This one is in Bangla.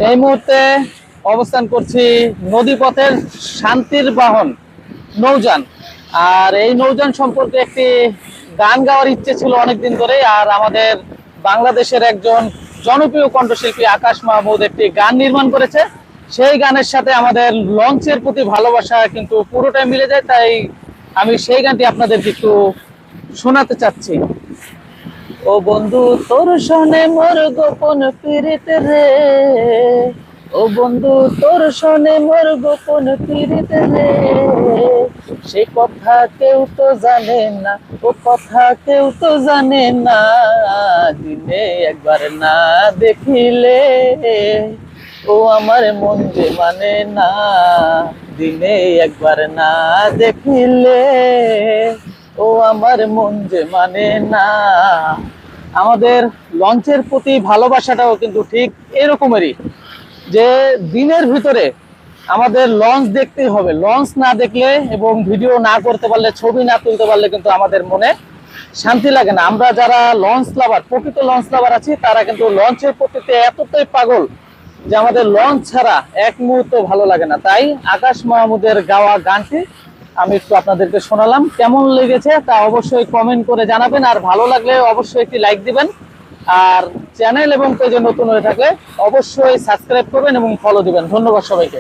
এই মুহূর্তে অবস্থান করছি নদীপথের শান্তির বাহন নৌযান। আর এই নৌযান সম্পর্কে একটি গান গাওয়ার ইচ্ছে ছিল অনেকদিন ধরে। আর আমাদের বাংলাদেশের একজন জনপ্রিয় কণ্ঠশিল্পী আকাশ মাহমুদ একটি গান নির্মাণ করেছে। সেই গানের সাথে আমাদের লঞ্চের প্রতি ভালোবাসা কিন্তু পুরোটাই মিলে যায়। তাই আমি সেই গানটি আপনাদেরকে একটু শোনাতে চাচ্ছি। ও বন্ধু তোর শোনে মোর গোপন পীড়িত রে, ও বন্ধু তোর শোনে মোর গোপন পীড়িত রে, সে কথা কেউ তো জানে না, ও কথা কেউ তো জানে না, দিনে একবার না দেখিলে ও আমার মন যে মানে না, দিনে একবার না দেখিলে ও আমার মন যে মানে না। আমাদের লঞ্চের প্রতি ভালোবাসাটাও কিন্তু ঠিক এরকমেরই, যে দিনের ভিতরে আমাদের লঞ্চ দেখতেই হবে। লঞ্চ না দেখলে এবং ভিডিও না করতে পারলে, ছবি না তুলতে পারলে কিন্তু আমাদের মনে শান্তি লাগে না। আমরা যারা লঞ্চ লাভার, প্রকৃত লঞ্চ লাভার আছি, তারা কিন্তু লঞ্চের প্রতিতে এতটাই পাগল যে আমাদের লঞ্চ ছাড়া এক মুহূর্ত ভালো লাগে না। তাই আকাশ মাহমুদের গাওয়া গানটি আমি একটু আপনাদেরকে শোনালাম। কেমন লেগেছে তা অবশ্যই কমেন্ট করে জানাবেন, আর ভালো লাগলে অবশ্যই একটি লাইক দিবেন। আর চ্যানেল এবং পেজে নতুন হয়ে থাকলে অবশ্যই সাবস্ক্রাইব করবেন এবং ফলো দিবেন। ধন্যবাদ সবাইকে।